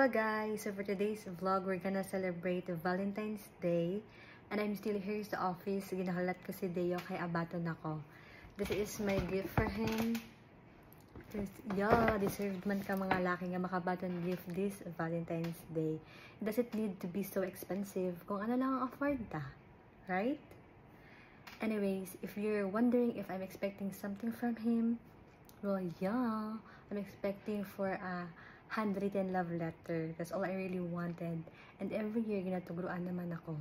Hello guys! So for today's vlog, we're gonna celebrate Valentine's Day. And I'm still here sa office. Ginahalat ko si Deo kay abaton ako. This is my gift for him. Yeah, deserved man ka mga laki nga makabaton gift this Valentine's Day. It doesn't need to be so expensive kung ano lang ang afford ta. Right? Anyways, if you're wondering if I'm expecting something from him, well, yeah. I'm expecting for a handwritten love letter. That's all I really wanted. And every year, ginatugruan naman ako.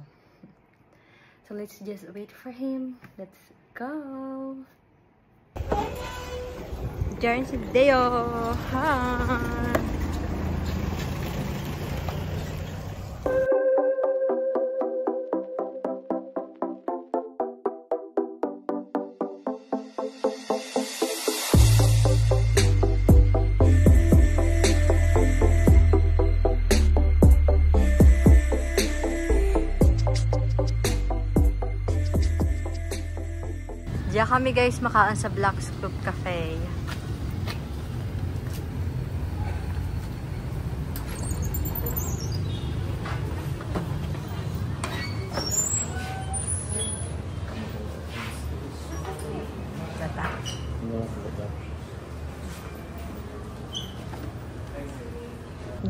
So let's just wait for him. Let's go! Diyan si Deo! Hi! Diyan kami guys makaan sa Black Scoop Cafe.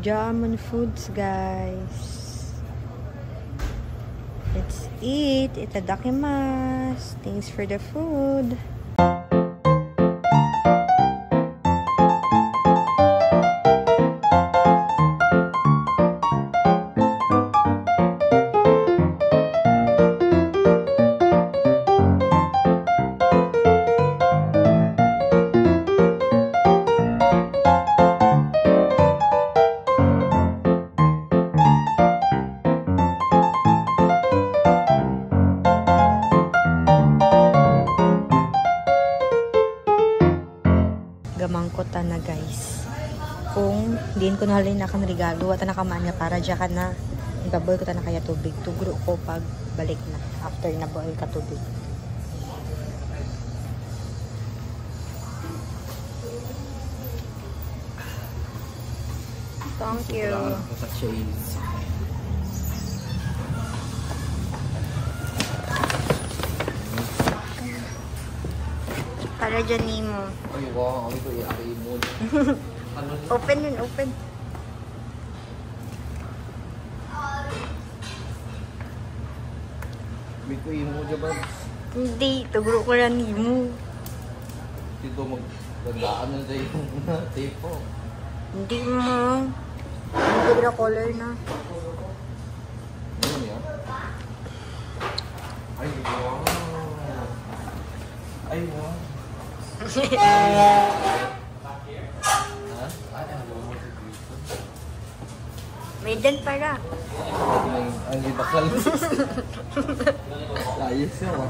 Jaman foods guys. Let's eat. Itadakimasu. Thanks for the food. Gamangkot na guys. Kung diin ko na halin na kang regalo, wata na kamanya para dyan ka na ibaboy ko ta na kaya tubig. Tugro ko pag balik na. After na boil ka tubig. Thank you. Para dyan mo. Ay, wow. Ito i-ari mo. Open yun, open. May ko mo dyan ba? Hindi, tugro ko lang mo. Dito magdandaan na dyan yung tape po. Hindi mo. Hindi na color na. Ano yan? Ay, wow. Ay, wow. May dan para. Ang ibakal. Ayos siya, wa.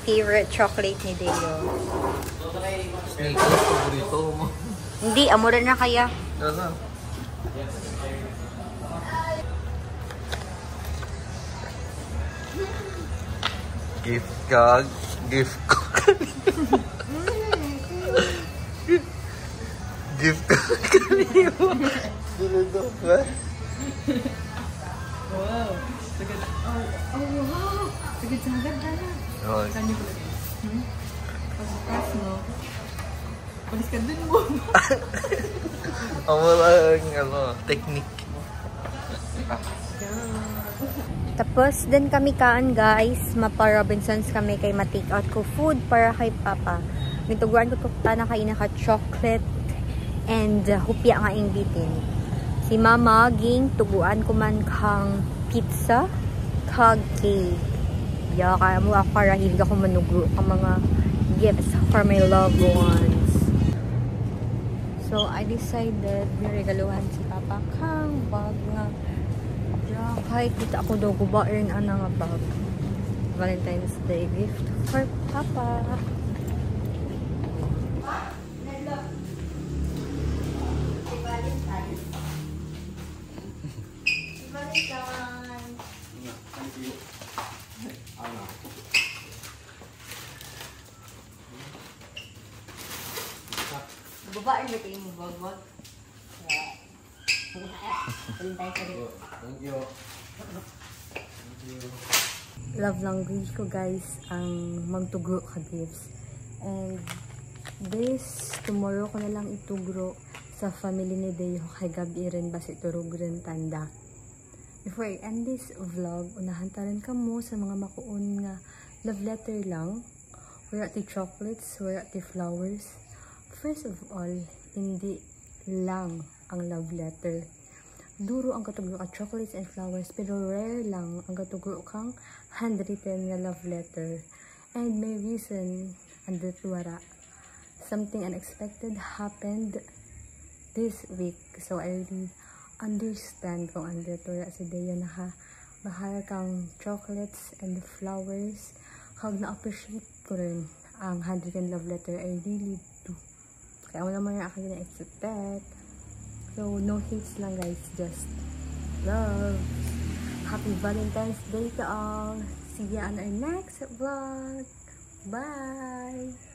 Favorite chocolate ni Deo. Sneakers, paborito mo. Hindi, amura na kaya. Ano? Gift card. Gift card. Gift card kanino. Dito ba? Wow. Sagad. Oh, wow. Sagad na. Oh. Kanyo ko lagi. Pagbukas mo. Palis ka dun mo. Ang walang technique. Tapos, din kami kaan guys. Mapa Robinsons kami kay ma-take out ko food para kay Papa. Nituguan ko ta na kay naka-chocolate and hupya nga ingbitin. Si Mama ging tuguan ko man kang pizza kag cake. Ya, kaya mo ako para hilig ako manugro ang mga gifts for my loved ones. So, I decided niregaluhan si Papa kang bag nga. Kahit kita ako daw gubain ana nga bag. Valentine's Day gift for Papa. Gubain ba kayo mo vlog? Valentine's Day. Thank you. Love language ko guys ang magtugro ka gifts. And this tomorrow ko na lang itugro sa family ni Deo kay gabi rin basi turog rin tanda. Before I end this vlog, unahan taran ka mo sa mga makuon nga love letter lang. Wala ti chocolates, wala ti flowers. First of all, hindi lang ang love letter. Duro ang katugro ka chocolates and flowers, pero rare lang ang katugro kang handwritten nga love letter. And may reason andit wara. Something unexpected happened this week. So I really understand kung andit wara si Deo na ha. Bahal kang chocolates and flowers. Kag na-appreciate ko rin ang handwritten love letter. I really do. Kaya wala naman yung akin na-expect. So, no hates lang guys, just love. Happy Valentine's Day to all. See you on our next vlog. Bye!